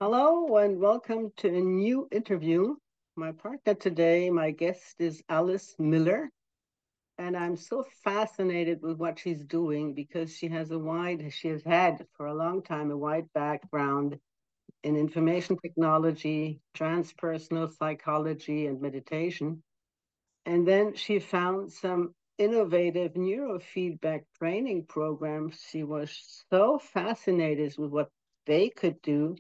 Hello and welcome to a new interview. My partner today, my guest is Alice Miller, and I'm so fascinated with what she's doing because she has had for a long time a wide background in information technology, transpersonal psychology, and meditation. And then she found some innovative neurofeedback training programs. She was so fascinated with what they could do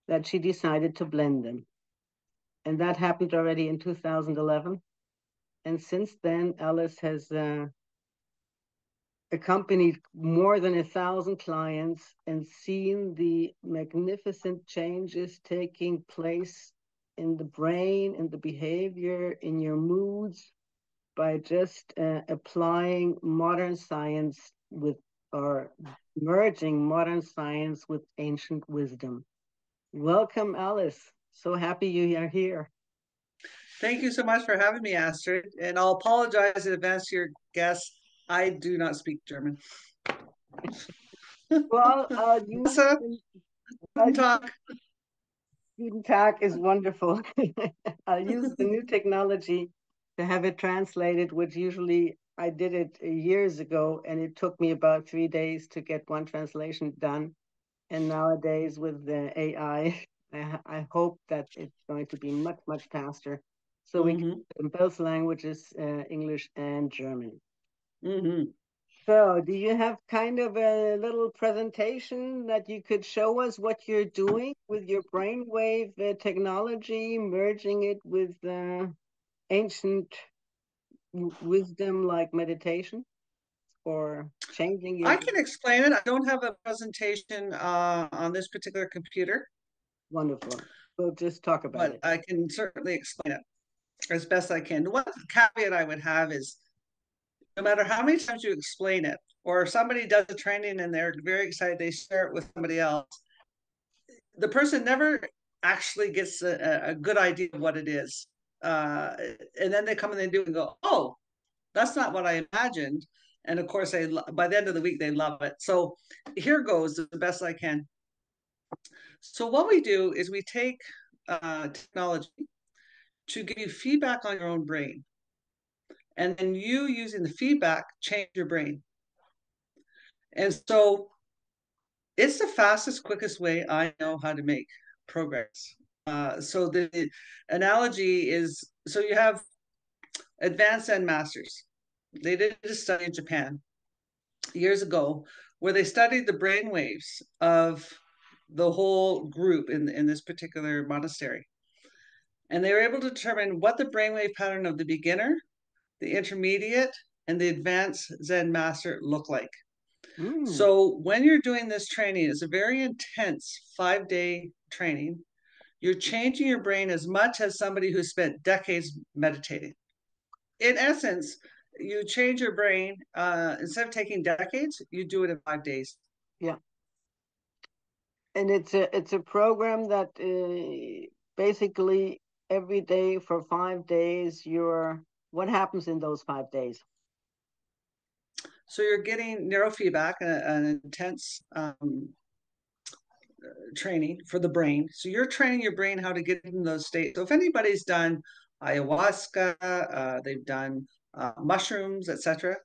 that she decided to blend them. And that happened already in 2011. And since then, Alice has accompanied more than 1,000 clients and seen the magnificent changes taking place in the brain, in the behavior, in your moods by just applying modern science with or merging modern science with ancient wisdom. Welcome, Alice. So happy you are here. Thank you so much for having me, Astrid. And I'll apologize in advance to your guests. I do not speak German. Well, So, I'll use talk. Guten Tag is wonderful. I'll use the new technology to have it translated, which usually I did it years ago, and it took me about 3 days to get one translation done. And nowadays, with the AI, I hope that it's going to be much, much faster. So we can Mm-hmm. in both languages, English and German. Mm-hmm. So, do you have kind of a little presentation that you could show us what you're doing with your brainwave technology, merging it with ancient wisdom like meditation or changing your I can explain it. I don't have a presentation on this particular computer, wonderful. We'll just talk about but it. I can certainly explain it as best I can. The one caveat I would have is no matter how many times you explain it, or if somebody does a training and they're very excited, they share it with somebody else, the person never actually gets a good idea of what it is. And then they come and they do and go, oh, that's not what I imagined. And of course, by the end of the week, they love it. So here goes the best I can. So what we do is we take technology to give you feedback on your own brain. And then you using the feedback, change your brain. And so it's the fastest, quickest way I know how to make progress. So the analogy is so you have advanced and masters. They did a study in Japan years ago where they studied the brain waves of the whole group in this particular monastery. And they were able to determine what the brainwave pattern of the beginner, the intermediate, and the advanced Zen master look like. Mm, So when you're doing this training, it's a very intense 5-day training. You're changing your brain as much as somebody who spent decades meditating. In essence, you change your brain instead of taking decades, you do it in 5 days. yeah, and it's a program that basically every day for 5 days, you're what happens in those 5 days? So you're getting neurofeedback, an intense training for the brain. So you're training your brain how to get in those states. So if anybody's done ayahuasca, they've done mushrooms, etc.,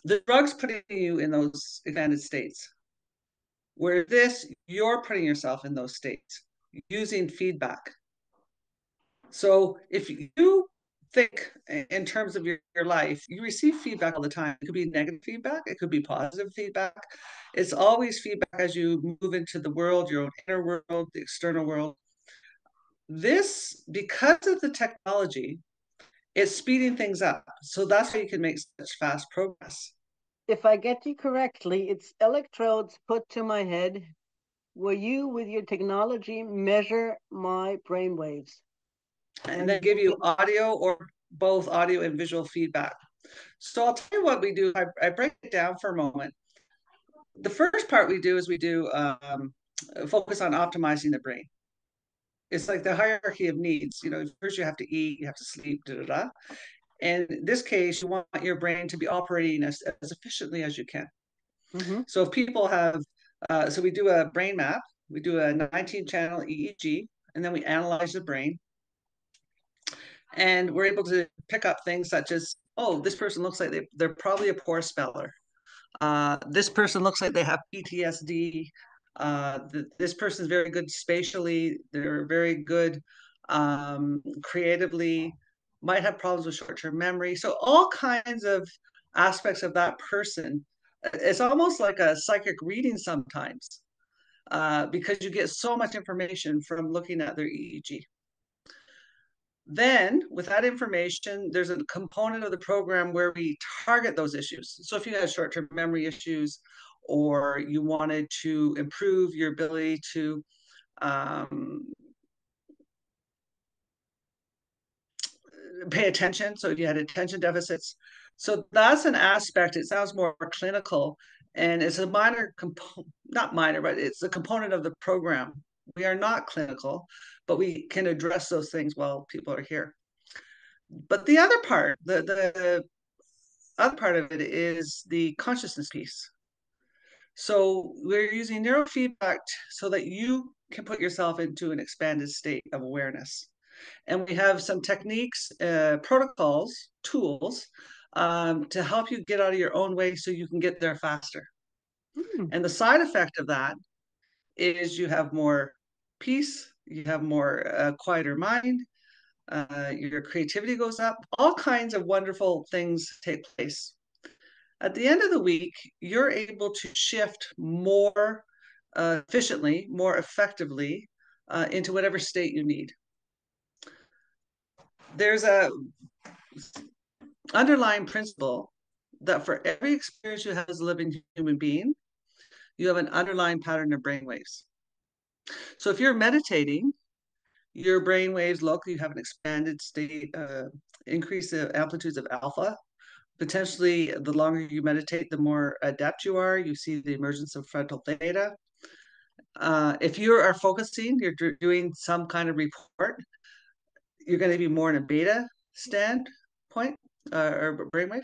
the drug's putting you in those expanded states. Where this, you're putting yourself in those states using feedback. So if you think in terms of your life, you receive feedback all the time. It could be negative feedback, it could be positive feedback. It's always feedback as you move into the world, your own inner world, the external world. This, because of the technology, it's speeding things up. So that's why you can make such fast progress. If I get you correctly, it's electrodes put to my head where you, with your technology, measure my brain waves. And And then give you audio or both audio and visual feedback. So I'll tell you what we do. I break it down for a moment. The first part we do is we do focus on optimizing the brain. It's like the hierarchy of needs. You know, first you have to eat, you have to sleep, da da da. And in this case, you want your brain to be operating as efficiently as you can. mm-hmm. So if people have, so we do a brain map. We do a 19-channel EEG, and then we analyze the brain. And we're able to pick up things such as, oh, this person looks like they're probably a poor speller. This person looks like they have PTSD. This person's very good spatially. They're very good creatively, might have problems with short-term memory. So all kinds of aspects of that person. It's almost like a psychic reading sometimes, because you get so much information from looking at their EEG. Then, with that information, there's a component of the program where we target those issues. So if you had short-term memory issues, or you wanted to improve your ability to pay attention, so you had attention deficits. So that's an aspect. It sounds more clinical, and it's a minor component, not minor, but it's a component of the program. We are not clinical, but we can address those things while people are here. But the other part, the other part of it is the consciousness piece. So we're using neurofeedback so that you can put yourself into an expanded state of awareness. And we have some techniques, protocols, tools to help you get out of your own way so you can get there faster. And the side effect of that is you have more peace, you have more quieter mind, your creativity goes up, all kinds of wonderful things take place. At the end of the week, you're able to shift more efficiently, more effectively into whatever state you need. There's a underlying principle that for every experience you have as a living human being, you have an underlying pattern of brainwaves. So if you're meditating, your brainwaves locally have an expanded state, increase the amplitudes of alpha. Potentially, the longer you meditate, the more adept you are. You see the emergence of frontal theta. If you are focusing, you're doing some kind of report, you're going to be more in a beta standpoint or brainwave.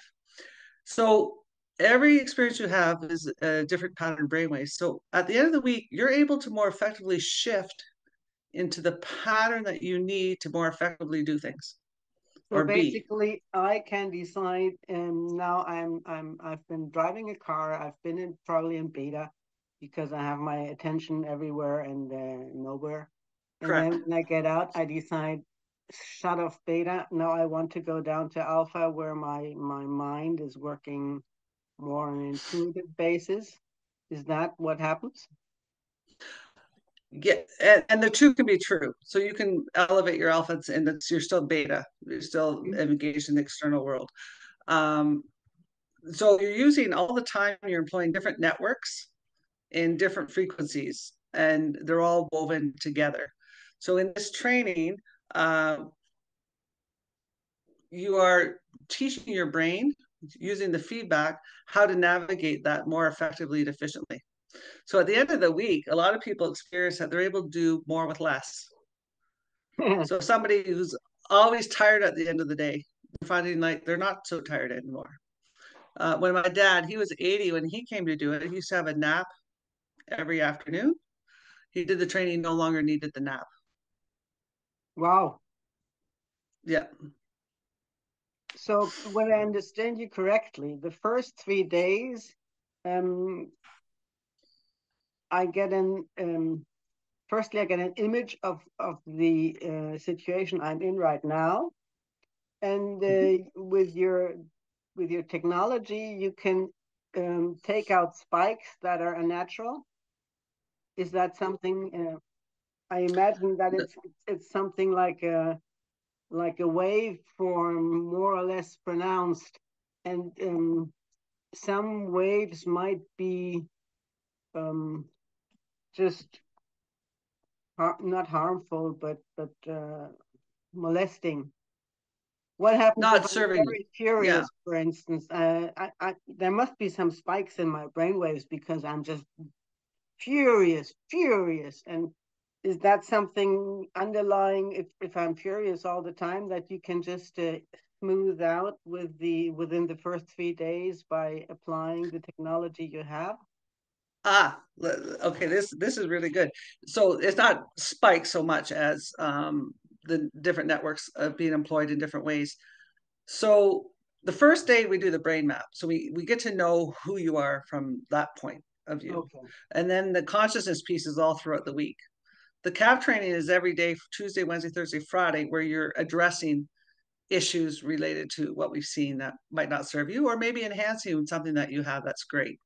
So every experience you have is a different pattern brainwave. So at the end of the week, you're able to more effectively shift into the pattern that you need to more effectively do things. So Or be. basically, I can decide. Now I've been driving a car. I've been probably in beta because I have my attention everywhere and nowhere. And Correct. then when I get out, I decide shut off beta. Now I want to go down to alpha, where my mind is working more on an intuitive basis. Is that what happens? Yeah, and the two can be true. So you can elevate your alphas, and you're still beta. You're still engaged in the external world. Um, so you're using all the time. You're employing different networks in different frequencies, and they're all woven together. So in this training, you are teaching your brain using the feedback how to navigate that more effectively and efficiently. So at the end of the week, a lot of people experience that they're able to do more with less. So somebody who's always tired at the end of the day, finding like they're not so tired anymore. When my dad, he was 80 when he came to do it, he used to have a nap every afternoon. He did the training, no longer needed the nap. Wow. Yeah. So when I understand you correctly, the first 3 days, um, I get firstly, I get an image of the situation I'm in right now, and with your technology, you can take out spikes that are unnatural. Is that something? I imagine that it's something like a waveform, more or less pronounced, and some waves might be just not harmful, but molesting. What happens if Not I'm serving you. very Yeah. furious, for instance? There must be some spikes in my brainwaves because I'm just furious. And is that something underlying, if I'm furious all the time, that you can just smooth out within the first 3 days by applying the technology you have? Okay, this is really good. So it's not spikes so much as the different networks being employed in different ways. So the first day we do the brain map. So we get to know who you are from that point of view. Okay. And then the consciousness piece is all throughout the week. The CAP training is every day, Tuesday, Wednesday, Thursday, Friday, where you're addressing issues related to what we've seen that might not serve you, or maybe enhancing something that you have that's great.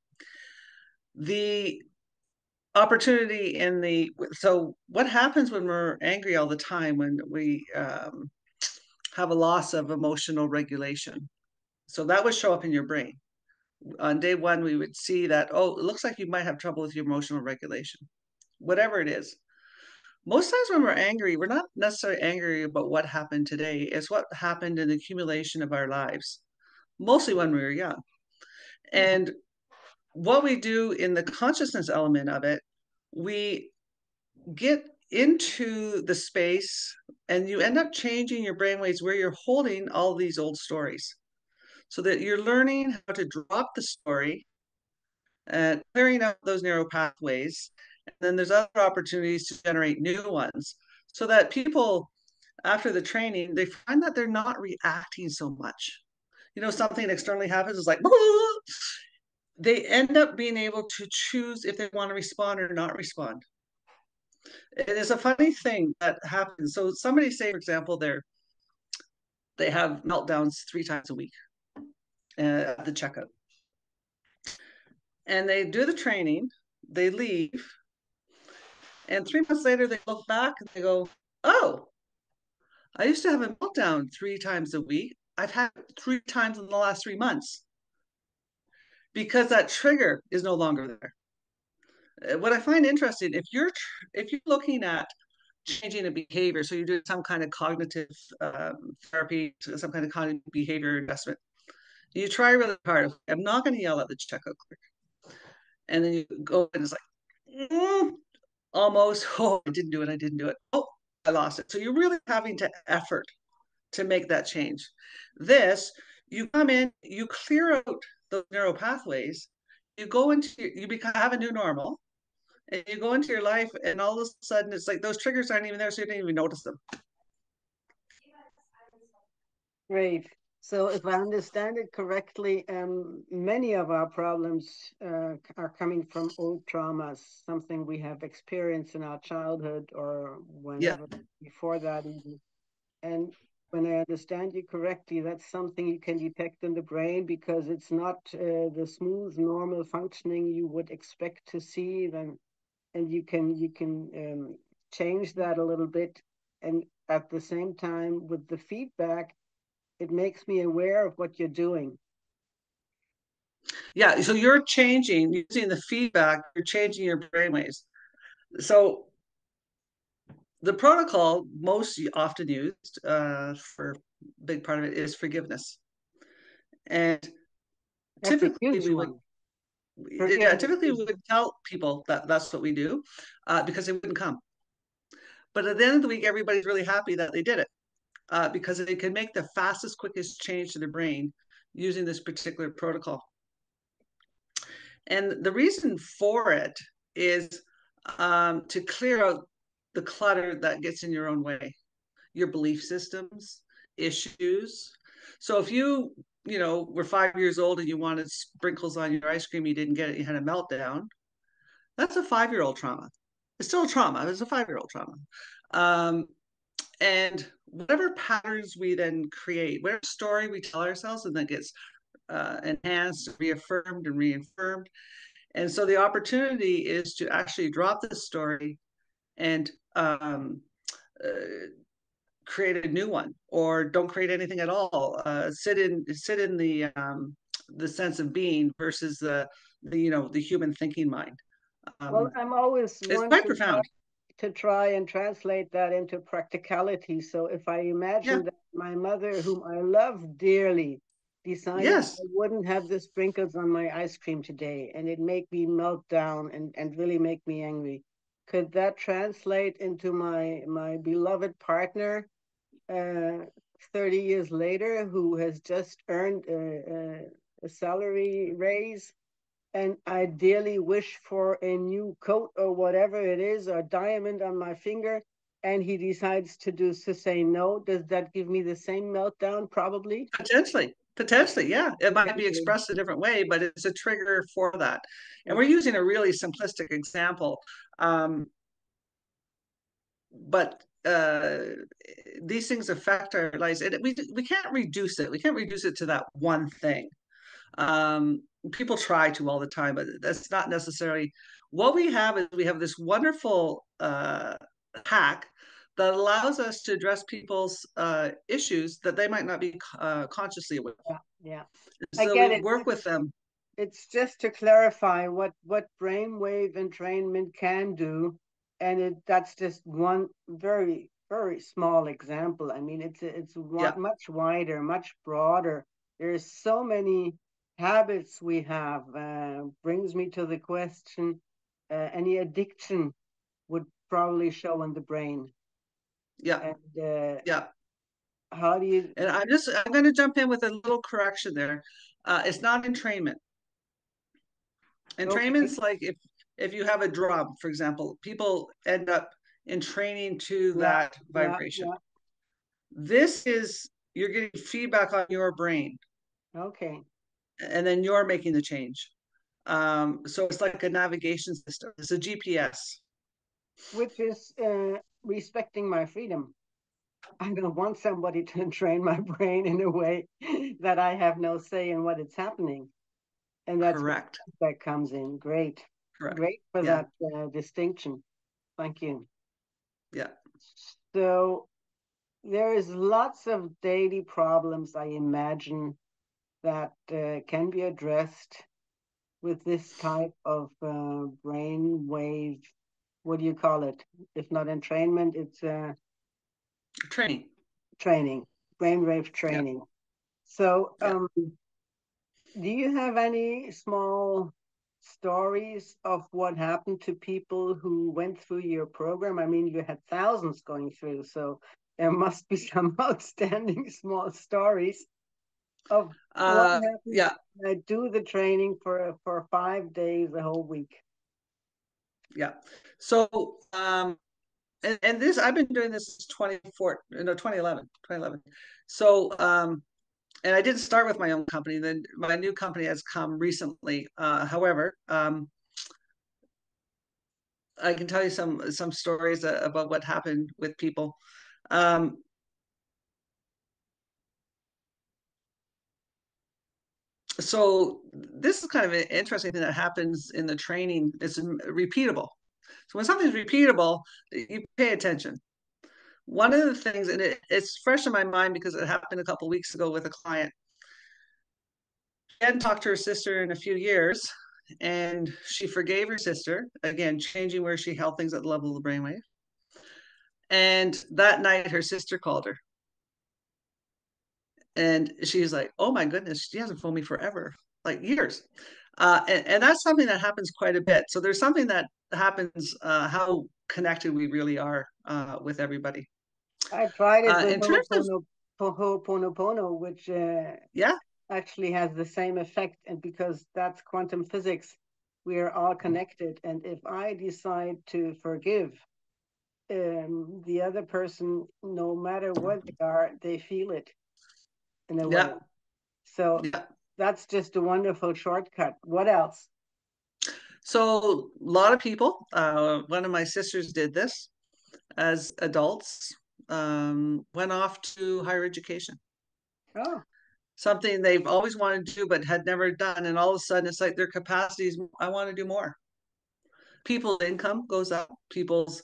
The opportunity in the so what happens when we're angry all the time, when we have a loss of emotional regulation? So that would show up in your brain. On day one, we would see that, oh, it looks like you might have trouble with your emotional regulation, whatever it is. Most times when we're angry, we're not necessarily angry about what happened today. It's what happened in the accumulation of our lives, mostly when we were young. Mhm. And what we do in the consciousness element of it, we get into the space and you end up changing your brainwaves where you're holding all these old stories so that you're learning how to drop the story and clearing out those narrow pathways. And then there's other opportunities to generate new ones so that people, after the training, they find that they're not reacting so much. You know, something externally happens, is like, they end up being able to choose if they want to respond or not respond. It is a funny thing that happens. So somebody say, for example, they have meltdowns 3 times a week at the checkout, and they do the training, they leave, and 3 months later they look back and they go, "Oh, I used to have a meltdown 3 times a week. I've had 3 times in the last 3 months because that trigger is no longer there." What I find interesting, if you're looking at changing a behavior, so you're doing some kind of cognitive therapy, some kind of cognitive behavior investment, you try really hard. I'm not going to yell at the checkout clerk, and then you go and it's like, almost. Oh, I didn't do it. I didn't do it. Oh, I lost it. So you're really having to effort to make that change. This, you come in, you clear out those neural pathways, you go into, you become have a new normal, and you go into your life, and all of a sudden it's like those triggers aren't even there, so you didn't even notice them. Great. So if I understand it correctly, many of our problems are coming from old traumas, something we have experienced in our childhood or Yeah. whenever before that even. And when I understand you correctly, that's something you can detect in the brain because it's not the smooth, normal functioning you would expect to see. Then, and you can change that a little bit, and at the same time, with the feedback, it makes me aware of what you're doing. Yeah. So you're changing using the feedback, you're changing your brainwaves. So the protocol most often used for a big part of it is forgiveness. And That's a typically huge we would, one. yeah, Forgiveness typically is we would tell people that that's what we do because they wouldn't come. But at the end of the week, everybody's really happy that they did it because they can make the fastest, quickest change to their brain using this particular protocol. And the reason for it is to clear out the clutter that gets in your own way, your belief systems, issues. So if you were 5 years old and you wanted sprinkles on your ice cream, you didn't get it, you had a meltdown, that's a 5-year-old trauma. It's still a trauma. It's a 5-year-old trauma. Um, and whatever patterns we then create, whatever story we tell ourselves, and that gets enhanced, reaffirmed, and reaffirmed. And so the opportunity is to actually drop the story and uh, create a new one, or don't create anything at all. Sit in the sense of being versus the human thinking mind. well, Um, I'm always it's one quite profound. to try and translate that into practicality. So if I Yeah. imagine that my mother, whom I love dearly, decided Yes. I wouldn't have the sprinkles on my ice cream today and it make me melt down and really make me angry, could that translate into my beloved partner uh, 30 years later who has just earned a salary raise and ideally wish for a new coat or whatever it is, or diamond on my finger, and he decides to say no, does that give me the same meltdown? Probably. Potentially, yeah. It might be Potentially. expressed a different way, but it's a trigger for that. And we're It's, using a really simplistic example. But these things affect our lives. And we can't reduce it. We can't reduce it to that one thing. People try to all the time, but that's not necessarily what we have. Is we have this wonderful hack that allows us to address people's issues that they might not be consciously aware of. yeah, yeah. I So get we it. work with them. It's just to clarify what brainwave entrainment can do, and that's just one very very small example. I mean, it's Yeah, much wider, much broader. There's so many habits we have. Brings me to the question: any addiction would probably show in the brain, yeah, and yeah. how do you? And I'm going to jump in with a little correction there. It's not entrainment. Okay, Entrainment's like if you have a drum, for example, people end up entraining to yeah, that yeah, vibration. yeah. This is you're getting feedback on your brain, Okay. and then you're making the change. So it's like a navigation system. It's a GPS. Which is respecting my freedom. I don't want somebody to train my brain in a way that I have no say in what is happening. And that's where Correct. that comes in. Great. Correct. Great for Yeah. that distinction. Thank you. Yeah. So there is lots of daily problems, I imagine, that can be addressed with this type of brain wave. What do you call it? If not entrainment, it's Training. training, brainwave Yeah. training. So, Yeah. do you have any small stories of what happened to people who went through your program? I mean, you had thousands going through, so there must be some outstanding small stories of what happens Yeah. when I do the training for 5 days, a whole week. Yeah. So and this I've been doing this since 24 no 2011. So and I didn't start with my own company. Then my new company has come recently. However, I can tell you some stories about what happened with people. Um, so this is kind of an interesting thing that happens in the training. It's repeatable. So when something's repeatable, you pay attention. One of the things, and it's fresh in my mind because it happened a couple of weeks ago with a client. She hadn't talked to her sister in a few years, and she forgave her sister, again, changing where she held things at the level of the brainwave. And that night, her sister called her. And she's like, oh my goodness, she hasn't phoned me forever, like years. And that's something that happens quite a bit. So there's something that happens, how connected we really are with everybody. I tried it with In terms of, Ho'oponopono, which yeah, actually has the same effect, and because that's quantum physics, we are all connected. And if I decide to forgive the other person, no matter what they are, they feel it in a way. yeah, So yeah. that's just a wonderful shortcut. What else? So a lot of people, one of my sisters did this as adults, went off to higher education, Oh, something they've always wanted to do but had never done. And all of a sudden, it's like their capacities, I want to do more. People's income goes up, people's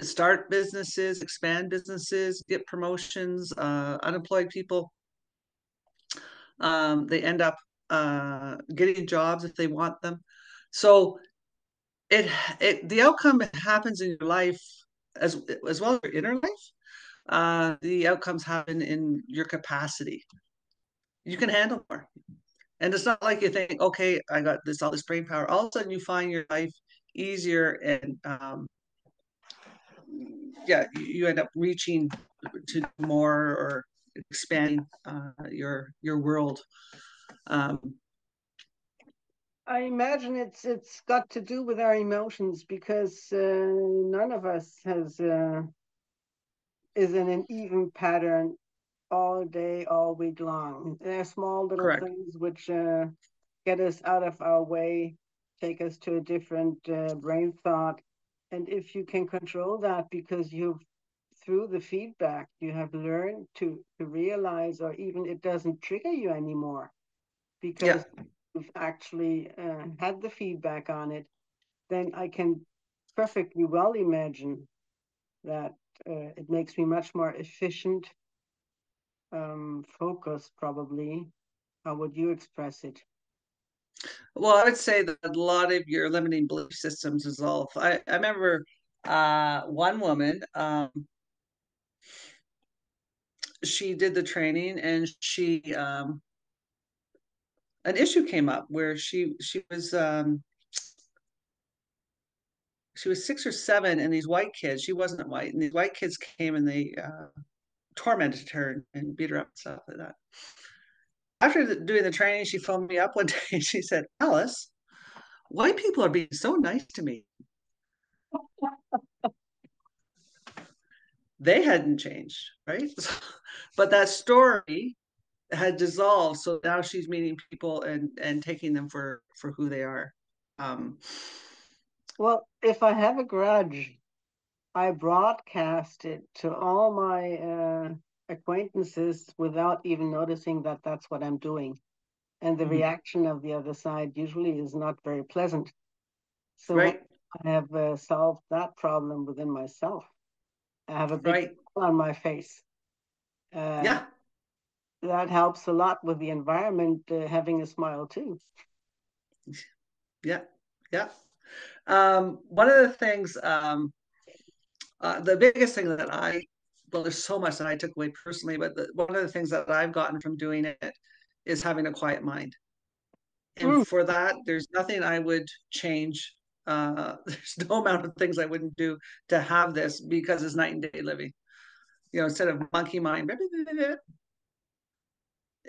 start businesses, expand businesses, get promotions. Unemployed people, they end up getting jobs if they want them. So it the outcome happens in your life as well as your inner life. The outcomes happen in your capacity. You can handle more. And it's not like you think, okay, I got this all this brain power. All of a sudden, you find your life easier, and yeah, you end up reaching to more or expanding your world. Um, I imagine it's got to do with our emotions because none of us has is in an even pattern all day, all week long. There are small little Correct. things which get us out of our way, take us to a different brain thought. And if you can control that because you've, through the feedback, you have learned to realize, or even it doesn't trigger you anymore Yeah. because you've actually had the feedback on it, then I can perfectly well imagine that it makes me much more efficient, focused, probably. How would you express it? Well, I would say that a lot of your limiting belief systems dissolve. I remember one woman, she did the training and an issue came up where she was 6 or 7 and these white kids, she wasn't white, and these white kids came and they tormented her and beat her up and stuff like that. After doing the training, she phoned me up one day and she said, Alice, white people are being so nice to me. They hadn't changed, right? But that story had dissolved. So now she's meeting people and taking them for who they are. Um, Well, if I have a grudge, I broadcast it to all my acquaintances without even noticing that that's what I'm doing. And the mhm. reaction of the other side usually is not very pleasant. So when Right, I have solved that problem within myself, I have a big right, smile on my face. Uh, yeah, that helps a lot with the environment having a smile too. yeah, yeah. One of the things, the biggest thing that well, there's so much that I took away personally, but one of the things that I've gotten from doing it is having a quiet mind. And Mm. for that, there's nothing I would change. There's no amount of things I wouldn't do to have this because it's night and day living. Instead of monkey mind,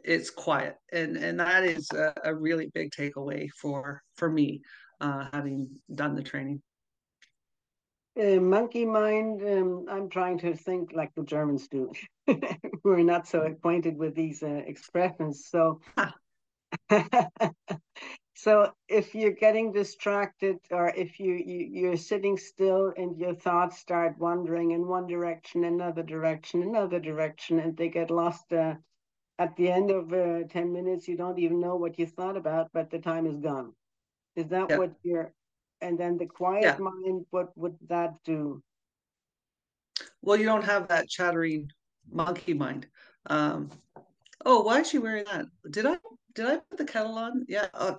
it's quiet, and that is a really big takeaway for me, having done the training. Monkey mind, I'm trying to think like the Germans do. We're not so acquainted with these expressions. So, so if you're getting distracted, or if you're sitting still and your thoughts start wandering in one direction, another direction, another direction, and they get lost at the end of 10 minutes, you don't even know what you thought about, but the time is gone. Is that Yeah, what you're, and then the quiet yeah. mind, what would that do? Well, you don't have that chattering monkey mind. Um, oh, why is she wearing that? Did I put the kettle on? Yeah. Oh,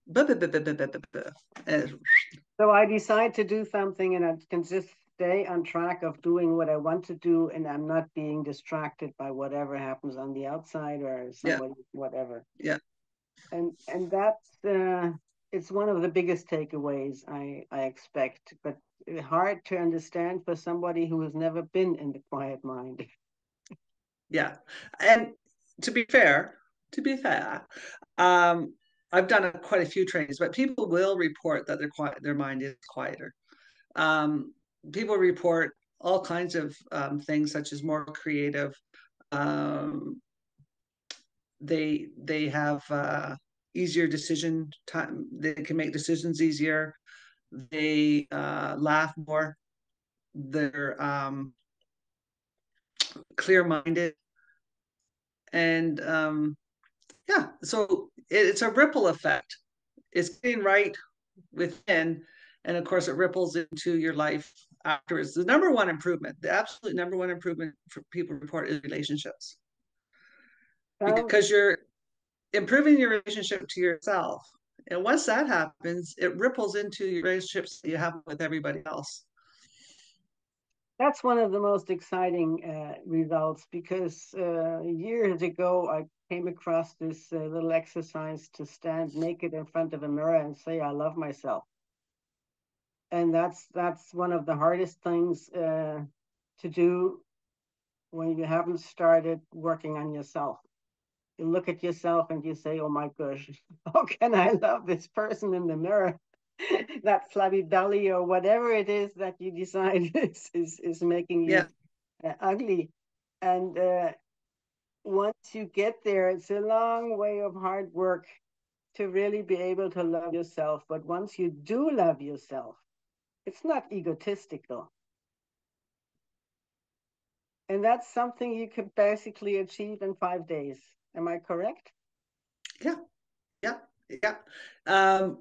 buh, buh, buh, buh, buh, buh, buh, buh. So I decide to do something and I can just stay on track of doing what I want to do and I'm not being distracted by whatever happens on the outside or Yeah, somebody, whatever. yeah, And that's it's one of the biggest takeaways I expect, but hard to understand for somebody who has never been in the quiet mind. yeah. And to be fair, to be fair, um, I've done quite a few trainings, but people will report that their mind is quieter. Um, People report all kinds of things, such as more creative. Um, they have easier decision time. They can make decisions easier. They laugh more. They're clear minded, and yeah. So it's a ripple effect. It's getting right within, and of course, it ripples into your life afterwards. The number one improvement, the absolute number one improvement for people report is relationships, Um, because you're improving your relationship to yourself. And once that happens, it ripples into your relationships that you have with everybody else. that's one of the most exciting results because years ago I came across this little exercise to stand naked in front of a mirror and say I love myself, and that's one of the hardest things to do when you haven't started working on yourself. You look at yourself and you say, oh my gosh, how can I love this person in the mirror? That flabby belly or whatever it is that you decide is making Yeah. you ugly. And once you get there, it's a long way of hard work to really be able to love yourself. But once you do love yourself, it's not egotistical. And that's something you could basically achieve in 5 days. Am I correct? Yeah. Yeah. Yeah. Um,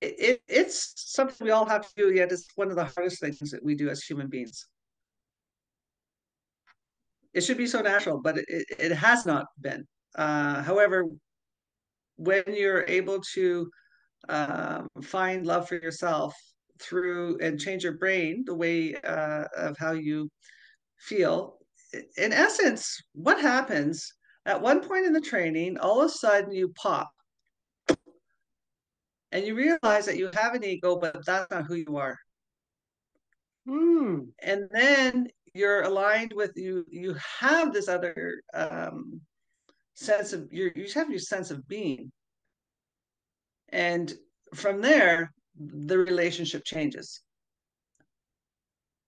it's something we all have to do, yet it's one of the hardest things that we do as human beings. It should be so natural, but it has not been. However, when you're able to find love for yourself through and change your brain, the way of how you feel, in essence, what happens at one point in the training, all of a sudden you pop and you realize that you have an ego, but that's not who you are. Hmm. And then you're aligned with you have this other sense of you have your sense of being, and from there the relationship changes.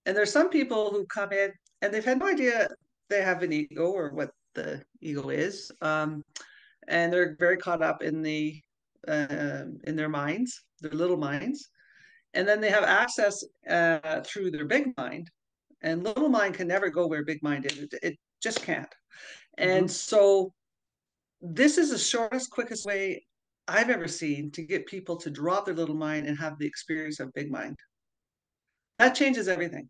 And there's some people who come in and they've had no idea they have an ego or what the ego is, and they're very caught up in their minds, their little minds, and then they have access through their big mind, and little mind can never go where big mind is. It just can't. Mm-hmm. And so this is the shortest, quickest way I've ever seen to get people to drop their little mind and have the experience of big mind. That changes everything.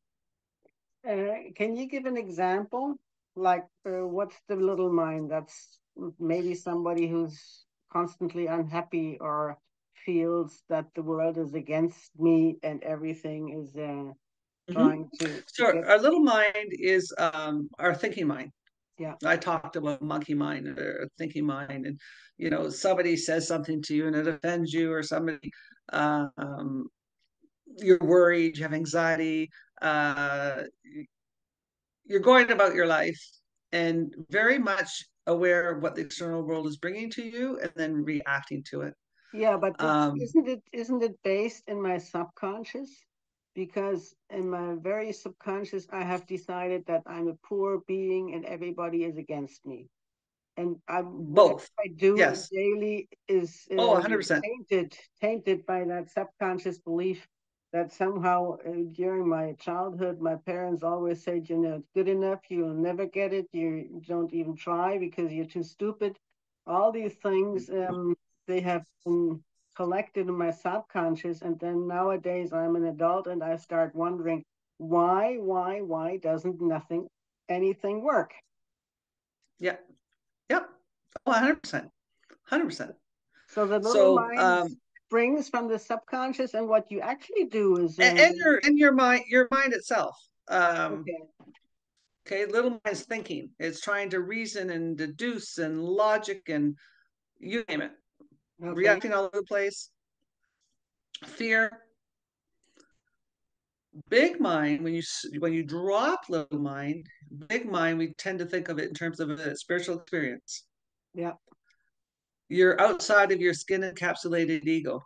Can you give an example? Like, what's the little mind? That's maybe somebody who's constantly unhappy or feels that the world is against me and everything is Mm-hmm. trying to So get. our little mind is our thinking mind. Yeah. I talked about monkey mind or thinking mind, and somebody says something to you and it offends you, or somebody you're worried, you have anxiety, uh, you're going about your life and very much aware of what the external world is bringing to you, and then reacting to it. Yeah, but it's Um, isn't it based in my subconscious? Because in my very subconscious, I have decided that I'm a poor being and everybody is against me. And whatever both, I do yes. daily is Oh, 100%. tainted by that subconscious belief that somehow during my childhood, my parents always said, it's good enough, you'll never get it, you don't even try because you're too stupid. All these things, they have been collected in my subconscious, and then nowadays I'm an adult and I start wondering why doesn't nothing anything work? Yeah. Yep. Oh, 100%. 100%. So the little So, mind springs from the subconscious, and what you actually do is, and your mind itself. Um, okay, okay, little mind is thinking. It's trying to reason and deduce and logic and you name it, okay, reacting all over the place. Fear. Big mind, when you drop little mind, big mind, we tend to think of it in terms of a spiritual experience. yeah, You're outside of your skin encapsulated ego.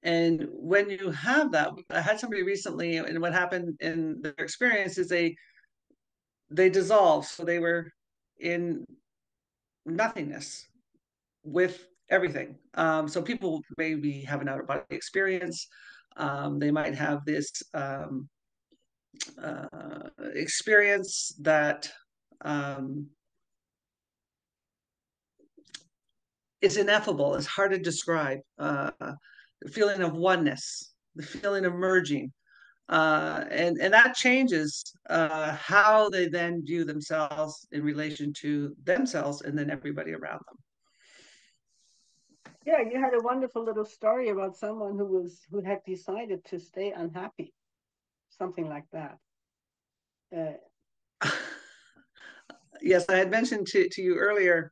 And when you have that, I had somebody recently, and what happened in their experience is they dissolved. So they were in nothingness with everything. So people maybe have an out of body experience. They might have this experience that um, is ineffable. It's hard to describe. The feeling of oneness, the feeling of merging, and that changes how they then view themselves in relation to themselves and then everybody around them. yeah. You had a wonderful little story about someone who had decided to stay unhappy, something like that. Uh, Yes, I had mentioned to you earlier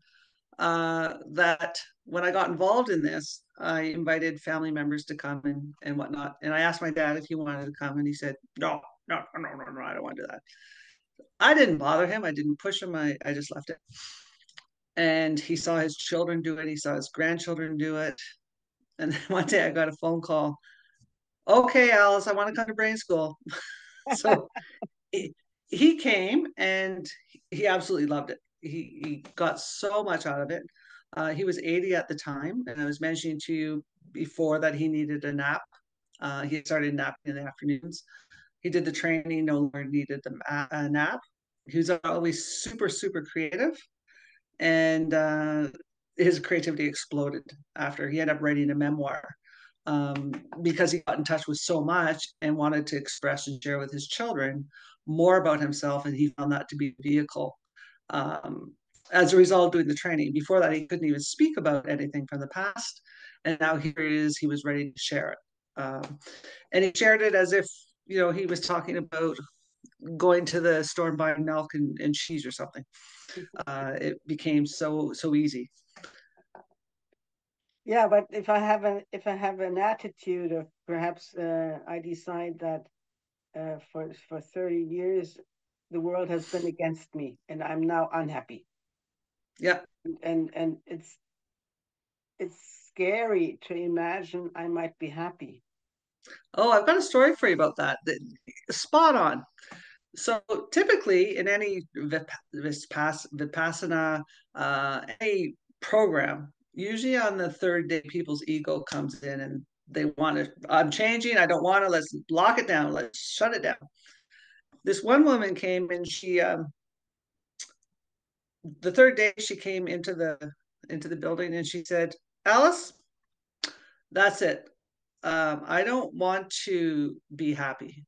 that when I got involved in this, I invited family members to come and whatnot. And I asked my dad if he wanted to come, and he said, no, no, no, no, no, I don't want to do that. I didn't bother him. I didn't push him. I just left it. And he saw his children do it. He saw his grandchildren do it. And then one day I got a phone call. Okay, Alice, I want to come to brain school. So he, he came and he absolutely loved it. He got so much out of it. He was 80 at the time. And I was mentioning to you before that he needed a nap. He started napping in the afternoons. He did the training, no longer needed a nap. He was always super, super creative. And his creativity exploded after he ended up writing a memoir um, because he got in touch with so much and wanted to express and share with his children more about himself. And he found that to be a vehicle um, as a result of doing the training. Before that, he couldn't even speak about anything from the past. And now here he is, he was ready to share it. And he shared it as if, he was talking about going to the store and buying milk and cheese or something. It became so easy. Yeah, but if I have an attitude of perhaps I decide that for 30 years the world has been against me and I'm now unhappy. Yeah. And it's scary to imagine I might be happy. Oh, I've got a story for you about that. Spot on. So typically in any vipassana, any program, usually on the third day, people's ego comes in and they want to, I'm changing, I don't want to, let's lock it down, let's shut it down. This one woman came and the third day she came into the building and she said, Alice, that's it. I don't want to be happy.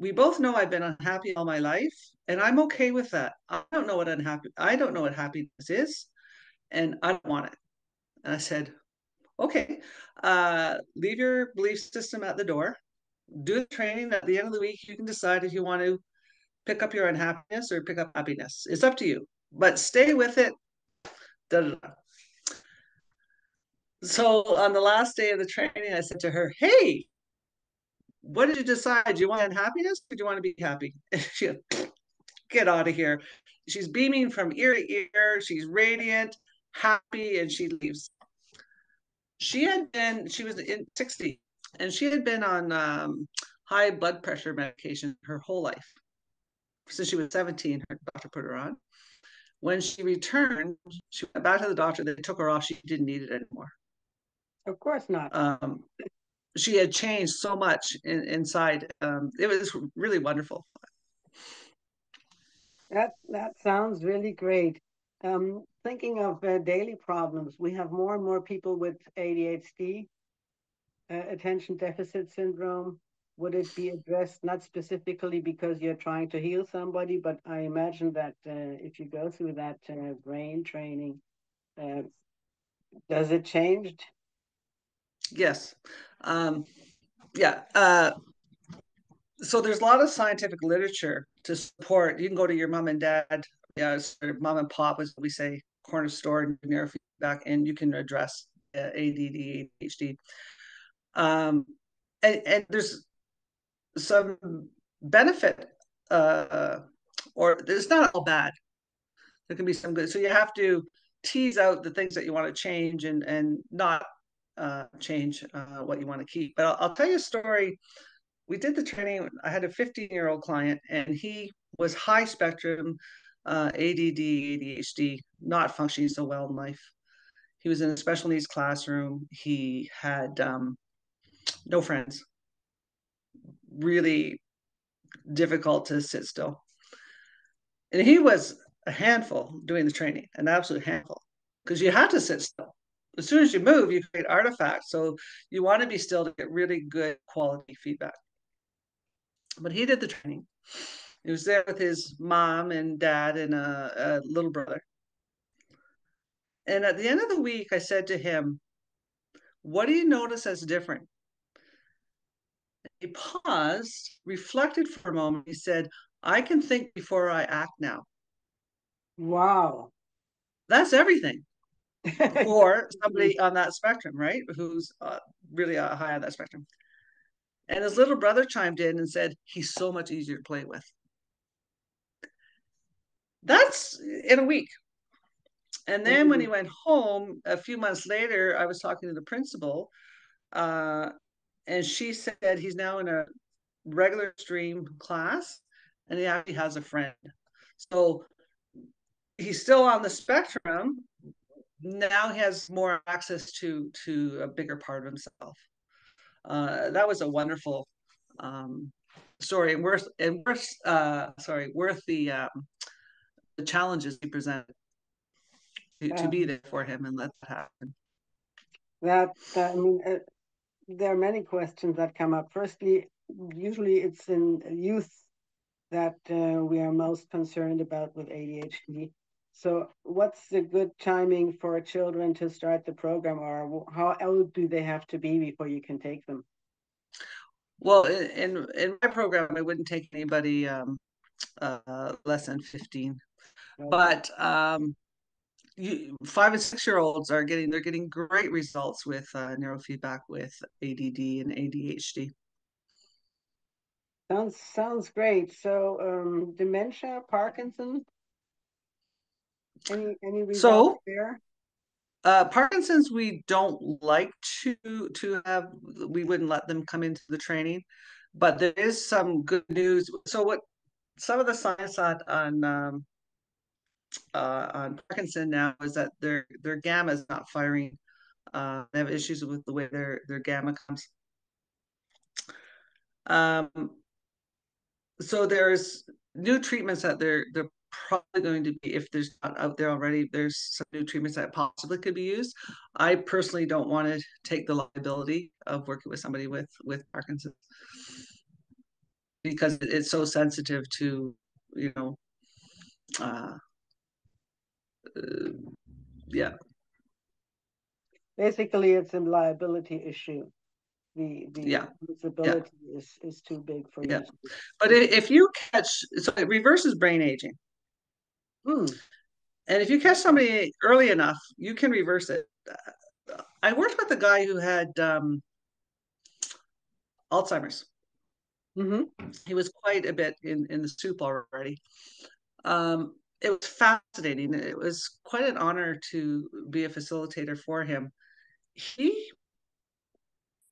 We both know I've been unhappy all my life, and I'm okay with that. I don't know what happiness is, and I don't want it. And I said, okay, leave your belief system at the door. Do the training. At the end of the week, you can decide if you want to pick up your unhappiness or pick up happiness. It's up to you, but stay with it. Da, da, da. So on the last day of the training, I said to her, hey, what did you decide? Do you want unhappiness or do you want to be happy? She get out of here. She's beaming from ear to ear. She's radiant, happy, and she leaves. She was in 60, and she had been on high blood pressure medication her whole life. Since she was 17, her doctor put her on. When she returned, she went back to the doctor. They took her off. She didn't need it anymore. Of course not. Um, she had changed so much inside. It was really wonderful. That sounds really great. Thinking of daily problems, we have more and more people with ADHD, attention deficit syndrome. Would it be addressed not specifically because you're trying to heal somebody, but I imagine that if you go through that brain training, uh, does it change? Yes. Um, yeah. So there's a lot of scientific literature to support. You can go to your mom and dad, yeah, mom and pop, as we say, corner store, neurofeedback, and you can address ADD, ADHD. Um, and there's some benefit, or it's not all bad. There can be some good. So you have to tease out the things that you want to change and not change what you want to keep. But I'll tell you a story. We did the training. I had a 15-year-old client, and he was high spectrum ADD, ADHD, not functioning so well in life. He was in a special needs classroom. He had no friends, really difficult to sit still. And he was a handful doing the training, an absolute handful, because you had to sit still. As soon as you move, you create artifacts. So you want to be still to get really good quality feedback. But he did the training. He was there with his mom and dad and a little brother. And at the end of the week, I said to him, what do you notice as different? He paused, reflected for a moment. He said, I can think before I act now. Wow. That's everything for somebody on that spectrum, right? Who's really high on that spectrum. And his little brother chimed in and said, he's so much easier to play with. That's in a week. And then when he Mm. went home a few months later, I was talking to the principal, uh, and she said he's now in a regular stream class and he actually has a friend. So he's still on the spectrum. Now he has more access to a bigger part of himself. That was a wonderful story and worth the challenges he presented to be Um, there for him and let that happen. I mean, there are many questions that come up. Firstly, usually it's in youth that we are most concerned about with ADHD. So, what's the good timing for children to start the program, or how old do they have to be before you can take them? Well, in my program, I wouldn't take anybody less than 15, Okay. but 5 and 6 year olds are getting great results with neurofeedback with ADD and ADHD. Sounds great. So, dementia, Parkinson, any results So there? Parkinson's, we don't like to have. We wouldn't let them come into the training, but there is some good news. So what some of the science on Parkinson now is that their gamma is not firing. They have issues with the way their gamma comes. Um, so there's new treatments that they're probably going to be, if there's not out there already, there's some new treatments that possibly could be used. I personally don't want to take the liability of working with somebody with Parkinson's because it's so sensitive to, you know, uh, uh yeah, Basically, it's a liability issue. The yeah, yeah, disability is too big for yeah. you But to. if you catch, so it reverses brain aging. Hmm. And if you catch Okay. somebody early enough, you can reverse it. I worked with a guy who had Alzheimer's. Mm-hmm. He was quite a bit in the soup already. It was fascinating. It was quite an honor to be a facilitator for him. He,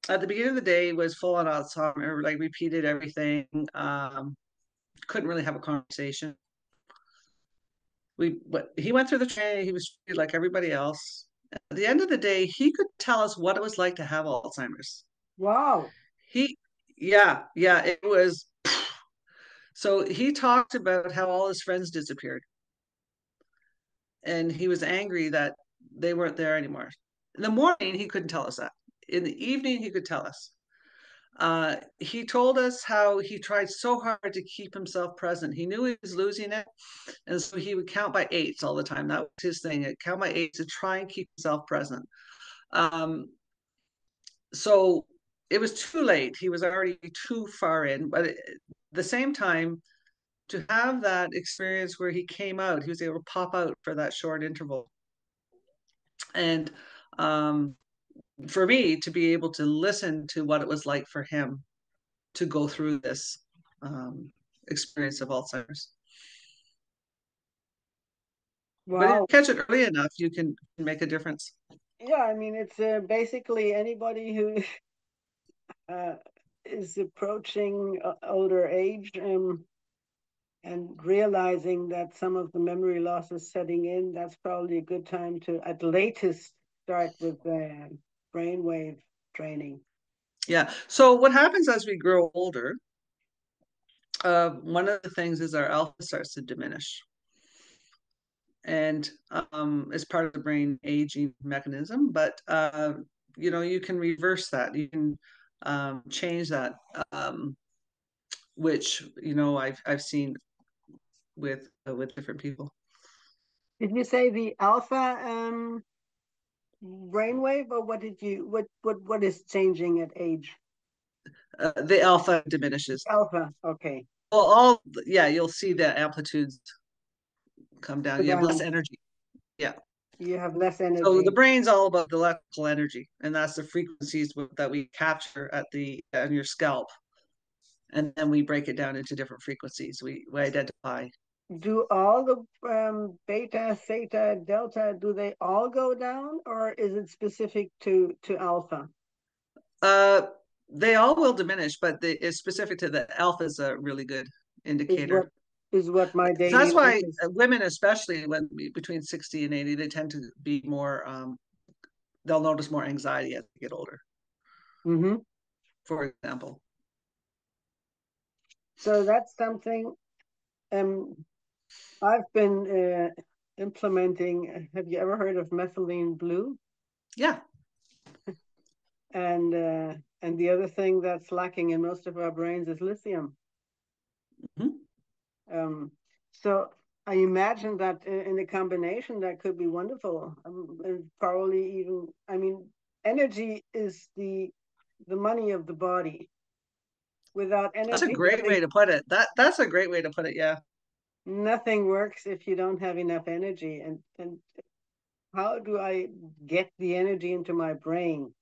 at the beginning of the day, was full on Alzheimer, like repeated everything. Couldn't really have a conversation. He went through the training. He was treated like everybody else. At the end of the day, he could tell us what it was like to have Alzheimer's. Wow. He, yeah, yeah, it was. So he talked about how all his friends disappeared, and he was angry that they weren't there anymore. In the morning, he couldn't tell us that. In the evening, he could tell us. He told us how he tried so hard to keep himself present. He knew he was losing it, and so he would count by eights all the time. That was his thing. Count by eights to try and keep himself present. Um, so it was too late. He was already too far in. But at the same time, to have that experience where he came out, he was able to pop out for that short interval. And um, for me to be able to listen to what it was like for him to go through this experience of Alzheimer's. But if you Wow. catch it early enough, you can make a difference. Yeah, I mean, it's basically anybody who uh, is approaching older age and realizing that some of the memory loss is setting in. That's probably a good time to, at latest, start with brainwave training. Yeah. So what happens as we grow older? One of the things is our alpha starts to diminish, and it's part of the brain aging mechanism. But you can reverse that. You can change that, which I've seen with different people. Did you say the alpha brainwave, or what is changing at age? The alpha diminishes. Alpha. Okay. Well, yeah, you'll see the amplitudes come Go down. You have less down. energy. Yeah. You have less So the energy. brain's all about the electrical energy, and that's the frequencies that we capture on your scalp, and then we break it down into different frequencies. We identify. Do all the beta, theta, delta, do they all go down, or is it specific to alpha? Uh, they all will diminish, but it's specific to the alpha is a really good Is what indicator. is what my So daily that's life why is. women, especially when between 60 and 80, they tend to be more, they'll notice more anxiety as they get older, Mm-hmm. for example. So that's something I've been implementing. Have you ever heard of methylene blue? Yeah. And the other thing that's lacking in most of our brains is lithium. Mm-hmm. Um, so I imagine that in a combination that could be wonderful. And probably even, I mean, energy is the money of the body. Without That's a energy, great way to put it. That's a great way to put it. Yeah. nothing works if you don't have enough energy. And how do I get the energy into my brain,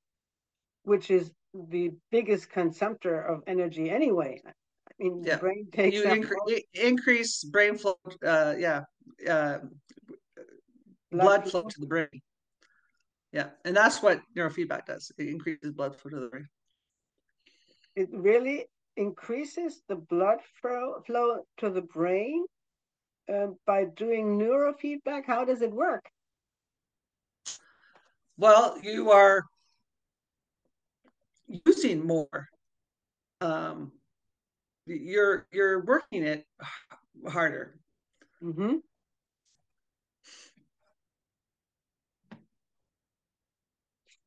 which is the biggest consumptor of energy anyway? I mean, the Yeah. brain You takes up increase brain flow. Yeah. Uh, blood blood flow flow. to the brain. Yeah. And that's what neurofeedback does. It increases blood flow to the brain. It really increases the blood flow to the brain by doing neurofeedback. How does it work? Well, you are using more. Um, you're working it harder. Mm-hmm.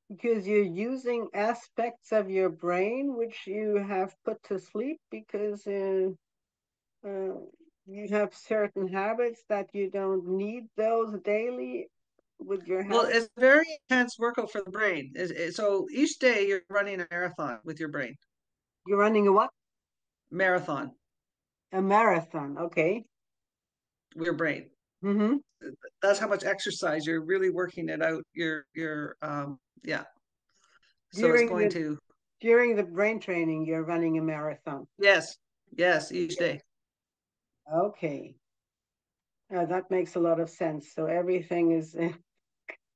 Because you're using aspects of your brain which you have put to sleep because uh, you have certain habits that you don't need those daily with your Well, habit. it's a very intense workout for the brain. So each day you're running a marathon with your brain. You're running a what? Marathon A marathon. Okay. with your brain. Mm-hmm. That's how much exercise you're really working it out. Yeah. So it's During going the to during the brain training, you're running a marathon. yes, each day. Okay. That makes a lot of sense. So everything is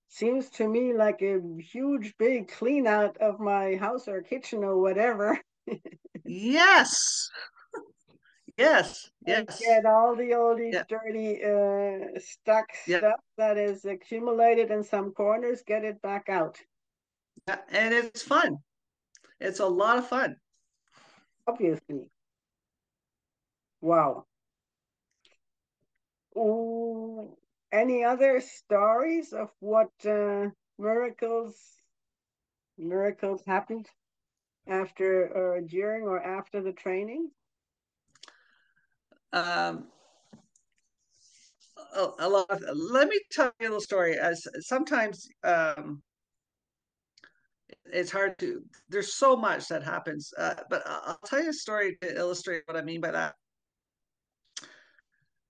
seems to me like a huge big clean out of my house or kitchen or whatever, Yes, yes, and yes, get all the oldie yeah, dirty stuck yeah, stuff that is accumulated in some corners, get it back out. yeah. And it's fun. It's a lot of fun. Obviously. Wow. Ooh, any other stories of what miracles happened after or during or after the training? Um, a lot of, let me tell you a little story. As sometimes it's hard to. There's so much that happens, but I'll tell you a story to illustrate what I mean by that.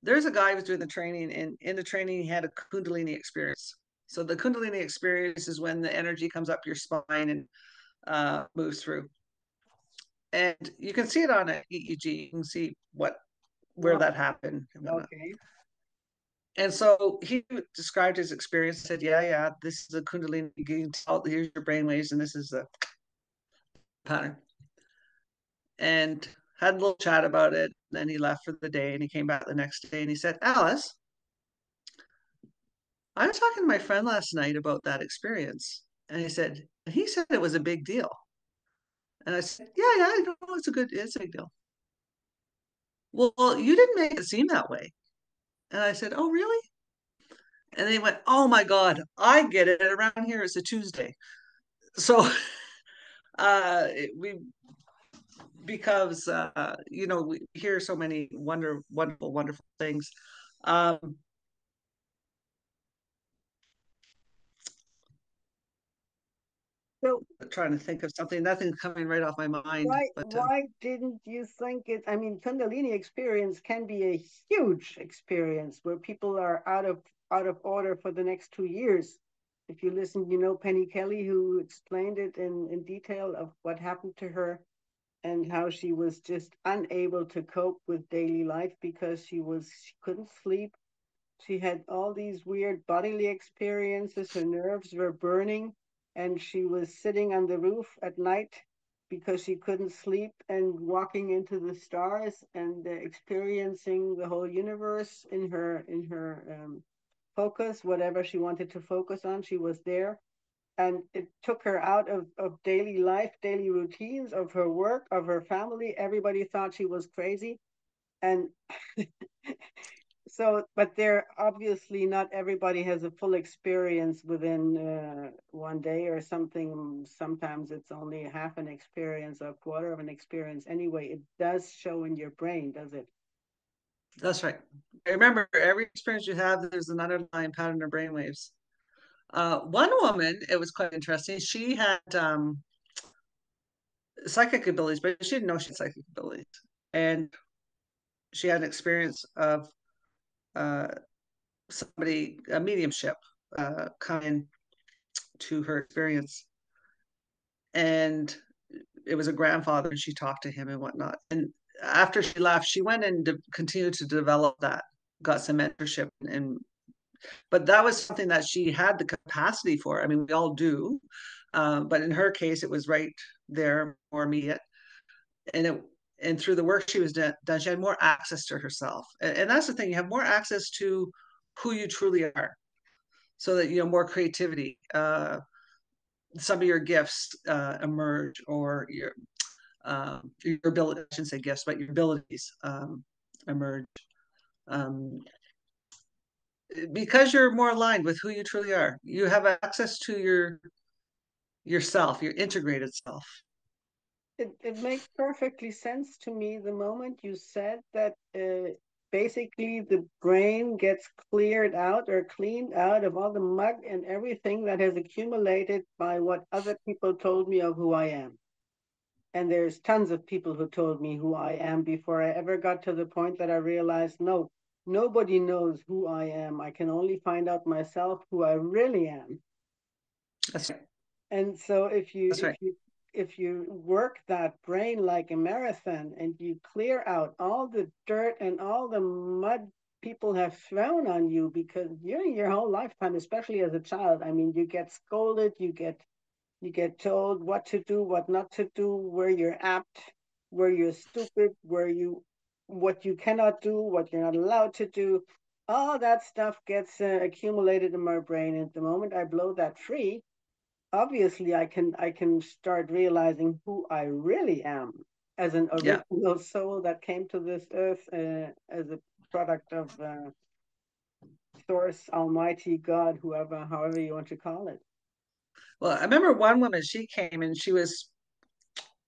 There's a guy who was doing the training, and in the training he had a Kundalini experience. So the Kundalini experience is when the energy comes up your spine and moves through, and you can see it on an EEG. You can see where Oh, that happened and whatnot. okay. And so he described his experience. Said, "Yeah, this is a Kundalini. You can tell here's your brainwaves, and this is the pattern." And had a little chat about it. Then he left for the day, and he came back the next day, and he said, "Alice, I was talking to my friend last night about that experience." And he said it was a big deal. And I said, yeah, I know it's a big deal. Well, you didn't make it seem that way. And I said, oh, really? And they went, oh my God, I get it. Around here, it's a Tuesday. So we, because, we hear so many wonderful things. Um, So Trying to think of something, nothing's coming right off my mind, but why didn't you think it? I mean, Kundalini experience can be a huge experience where people are out of order for the next 2 years. If you listen, Penny Kelly, who explained it in detail of what happened to her and how she was just unable to cope with daily life because she couldn't sleep. She had all these weird bodily experiences. Her nerves were burning, and she was sitting on the roof at night because she couldn't sleep and walking into the stars and experiencing the whole universe in her focus, whatever she wanted to focus on. She was there, and it took her out of daily life, daily routines, of her work, of her family. Everybody thought she was crazy. And so, but there obviously not everybody has a full experience within one day or something. Sometimes it's only half an experience or a quarter of an experience. Anyway, it does show in your brain, does it? That's right. Remember, every experience you have, there's an underlying pattern of brainwaves. One woman, it was quite interesting. She had psychic abilities, but she didn't know she had psychic abilities. And she had an experience of uh, somebody, a mediumship, coming to her experience. And it was a grandfather, and she talked to him and whatnot. And after she left, she went and continued to develop that, got some mentorship. But that was something that she had the capacity for. I mean, we all do. But in her case, it was right there, more immediate. And it, and through the work she was done, she had more access to herself. And that's the thing, you have more access to who you truly are, so that, more creativity, some of your gifts emerge, or your ability, I shouldn't say gifts, but your abilities emerge, um, because you're more aligned with who you truly are. You have access to yourself, your integrated self. It makes perfectly sense to me the moment you said that basically the brain gets cleared out or cleaned out of all the mud and everything that has accumulated by what other people told me of who I am. And there's tons of people who told me who I am before I ever got to the point that I realized, no, nobody knows who I am. I can only find out myself who I really am. That's right. And so That's right. if you work that brain like a marathon and you clear out all the dirt and all the mud people have thrown on you, because during your whole lifetime, especially as a child, I mean, you get scolded, you get told what to do, what not to do, where you're apt, where you're stupid, where you what you cannot do, what you're not allowed to do. All that stuff gets accumulated in my brain. And the moment I blow that free, obviously I can start realizing who I really am as an Yeah. original soul that came to this earth as a product of Source, Almighty God, whoever, however you want to call it. Well, I remember one woman, she came and she was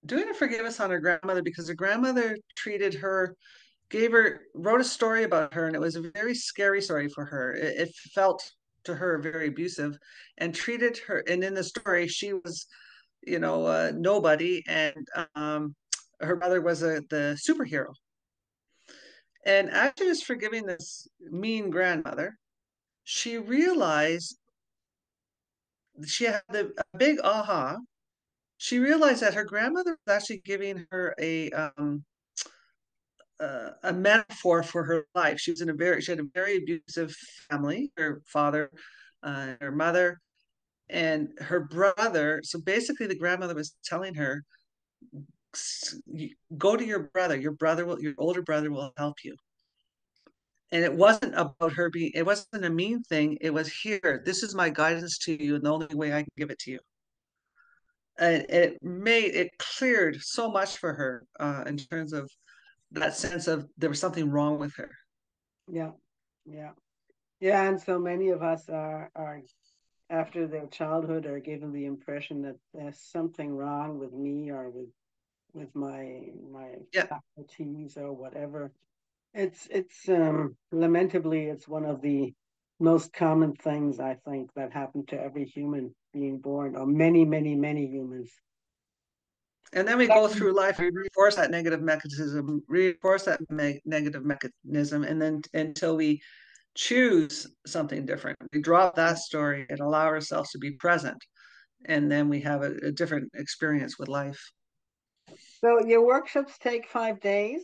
doing a forgiveness on her grandmother because her grandmother treated her, wrote a story about her, and it was a very scary story for her. It felt to her very abusive, and treated her. And in the story, she was, nobody, and her mother was the superhero. And as she was forgiving this mean grandmother, she realized, she had a big aha. She realized that her grandmother was actually giving her a metaphor for her life. She had a very abusive family. Her father, her mother, and her brother. So basically, the grandmother was telling her, "Go to your brother. Your older brother will help you." And it wasn't about her being. It wasn't a mean thing. It was, here. This is my guidance to you, and the only way I can give it to you. And it cleared so much for her, in terms of that sense of there was something wrong with her. Yeah, yeah, yeah. And so many of us are after their childhood are given the impression that there's something wrong with me or with my Yeah. faculties or whatever. It's lamentably it's one of the most common things I think that happen to every human being born, or many humans. And then we go through life, we reinforce that negative mechanism, negative mechanism, and then until we choose something different. We drop that story and allow ourselves to be present. And then we have a different experience with life. So your workshops take 5 days,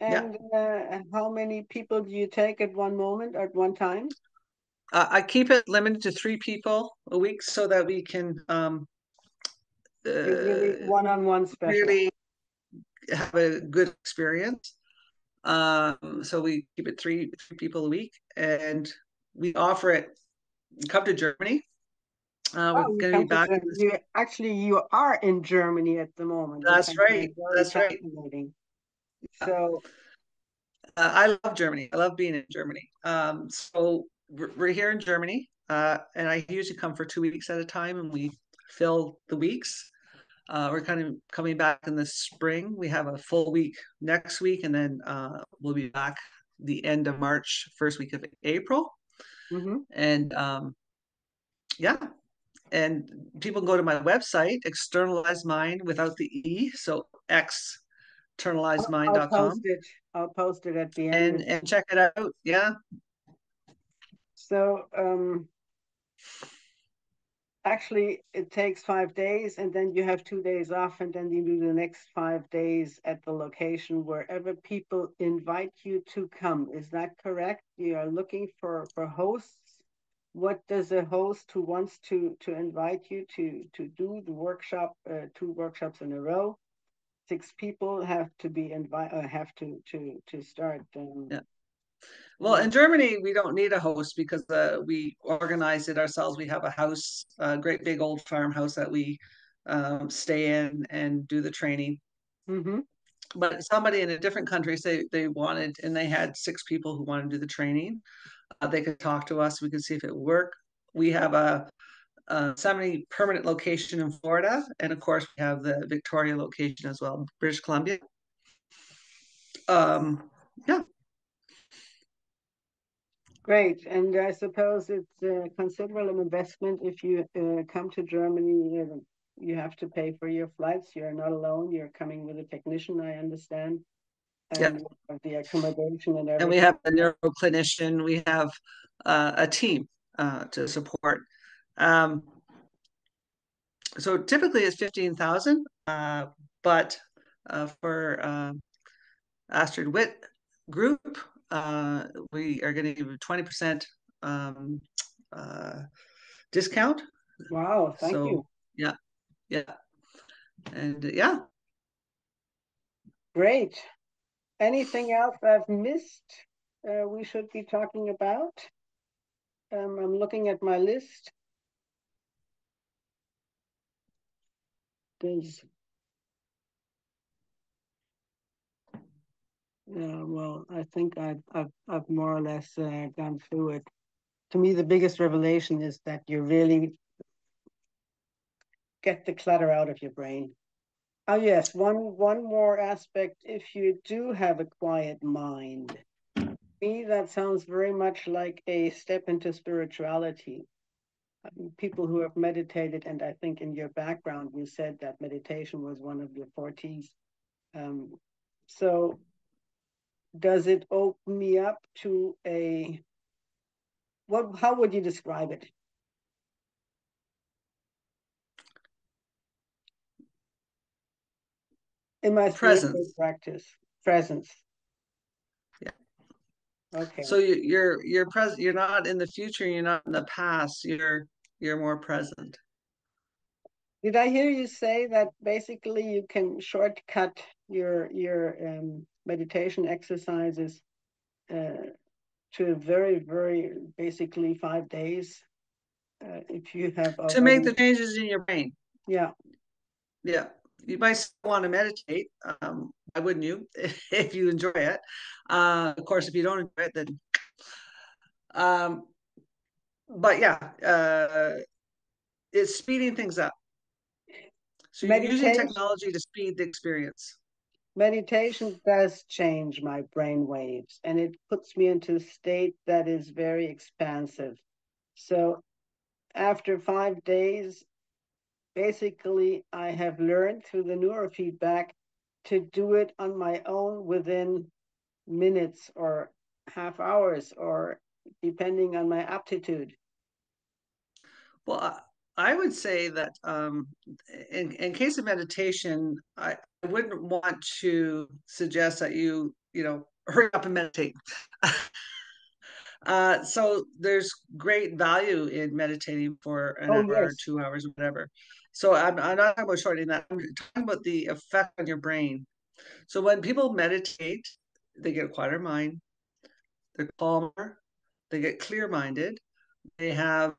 Yeah. and how many people do you take at one moment, at one time? I keep it limited to 3 people a week so that we can You're really uh, one-on-one special. really have a good experience. So we keep it three people a week, and we offer it. Come to Germany. We're Oh, you going to come be to back. Germany. You are in Germany at the moment, which I That's right. find very That's right. fascinating. So, I love Germany. I love being in Germany. So we're here in Germany, and I usually come for 2 weeks at a time, and we fill the weeks. We're kind of coming back in the spring. We have a full week next week, and then we'll be back the end of March, first week of April. mhm. And yeah, and people can go to my website, externalize mind without the E, so I'll post externalizemind.com, it. I'll post it at the end. and check it out. Yeah, So, actually, it takes 5 days, and then you have 2 days off, and then you do the next 5 days at the location wherever people invite you to come. Is that correct? You are looking for hosts. What does a host who wants to invite you to do the workshop, 2 workshops in a row? 6 people have to be invited, have to start. yeah. Well, Uh, in Germany, we don't need a host because we organize it ourselves. We have a house, a great big old farmhouse that we stay in and do the training. mhm. But somebody in a different country say they wanted, and they had 6 people who wanted to do the training. They could talk to us. We could see if it worked. We have a semi-permanent location in Florida, and of course, we have the Victoria location as well, British Columbia. Yeah, Great. And I suppose it's a considerable investment if you come to Germany. You have to pay for your flights. You're not alone. You're coming with a technician, I understand, yeah. and the accommodation and And we everything. have a neuroclinician. We have a team to support. Um, so typically it's 15,000, but for Astrid Witt group, we are going to give a 20% um, uh, discount. Wow, thank So you. yeah, yeah, and yeah. Great. Anything else I've missed we should be talking about? I'm looking at my list. There's, well, I think I've more or less gone through it. To me, the biggest revelation is that you really get the clutter out of your brain. Oh yes, one more aspect. If you do have a quiet mind, me that sounds very much like a step into spirituality. I mean, people who have meditated, and I think in your background you said that meditation was one of your fortes. Um, so does it open me up to a what? How would you describe it in my spiritual Presence. practice? Presence. Yeah. Okay. So you're present. You're not in the future. You're not in the past. You're more present. Did I hear you say that basically you can shortcut your meditation exercises to very basically 5 days if you have To make already the changes in your brain. yeah. Yeah. You might still want to meditate. Why wouldn't you if you enjoy it? Of course, if you don't enjoy it, then um, but yeah, it's speeding things up. So you're using Meditation technology to speed the experience. meditation does change my brain waves and it puts me into a state that is very expansive. So after 5 days, basically I have learned through the neurofeedback to do it on my own within minutes or half hours or depending on my aptitude. Well, I would say that in case of meditation, I wouldn't want to suggest that you hurry up and meditate. So there's great value in meditating for an Oh, hour, yes. 2 hours, whatever. So I'm not talking about shortening that. I'm talking about the effect on your brain. So when people meditate, they get a quieter mind, they're calmer, they get clear-minded, they have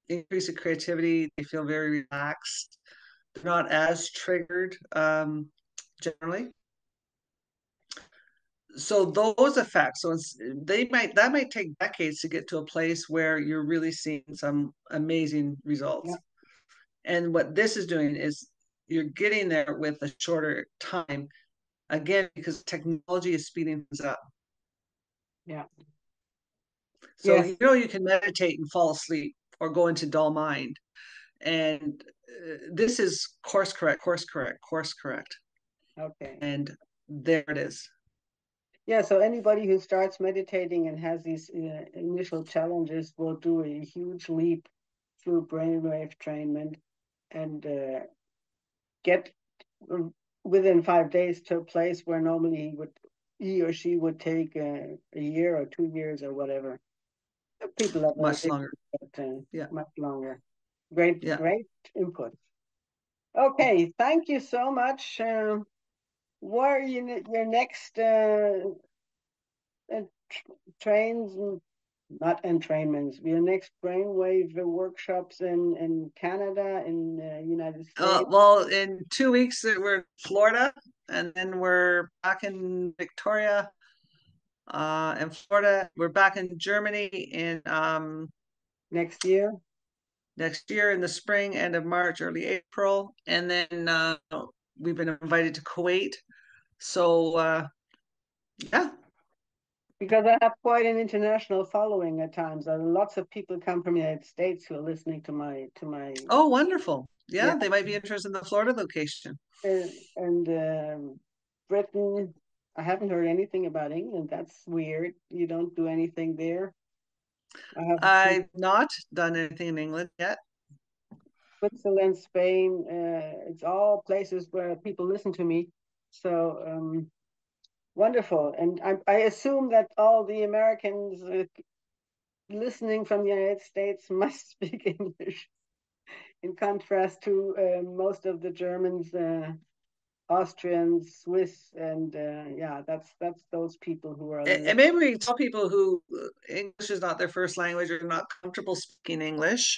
increase in creativity, they feel very relaxed, they're not as triggered generally. So those effects, so that might take decades to get to a place where you're really seeing some amazing Yeah, results. And what this is doing is you're getting there with a shorter time, again, because technology is speeding things up. yeah. So Yes. you can meditate and fall asleep or go into dull mind. And this is course correct, course correct, course correct. Okay. And there it is. Yeah, so anybody who starts meditating and has these initial challenges will do a huge leap through brainwave trainment and get uh, within 5 days to a place where normally he or she would take a year or 2 years or whatever. People are very Much longer. different, but Yeah. much longer. Great, Yeah. great input. Okay, thank you so much. What are your next uh, trains, not entrainments, your next brainwave workshops in Canada, in the United States? Well, in 2 weeks we're in Florida, and then we're back in Victoria, and Florida. We're back in Germany in Next year? next year in the spring, end of March, early April, and then we've been invited to Kuwait. So yeah. Because I have quite an international following at times. Lots of people come from the United States who are listening to my Oh, wonderful. yeah, Yeah, they might be interested in the Florida location. and Britain. I haven't heard anything about England. That's weird. You don't do anything there. I have seen I've not done anything in England yet. Switzerland, Spain. It's all places where people listen to me. So wonderful. And I assume that all the Americans listening from the United States must speak English, in contrast to most of the Germans, Austrians, Swiss, and yeah, that's those people who are And maybe we tell people who English is not their first language or not comfortable speaking English.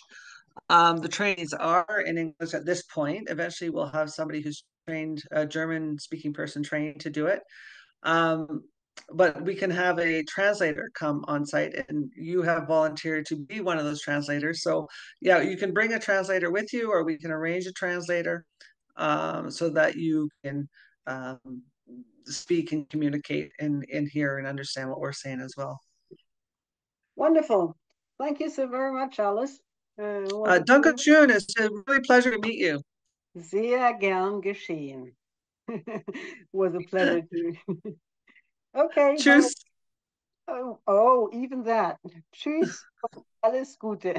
The trainings are in English at this point. Eventually, we'll have somebody who's trained, a German speaking person trained to do it. Um, but we can have a translator come on site, and you have volunteered to be one of those translators. So, yeah, you can bring a translator with you, or we can arrange a translator so that you can um, speak and communicate and hear and understand what we're saying as well. wonderful. Thank you so very much, Alice. Was a Danke pleasure. schön. It's a really pleasure to meet you. Sehr gern geschehen. Was a pleasure to. Okay, Tschüss. oh, even that. Tschüss, alles Gute.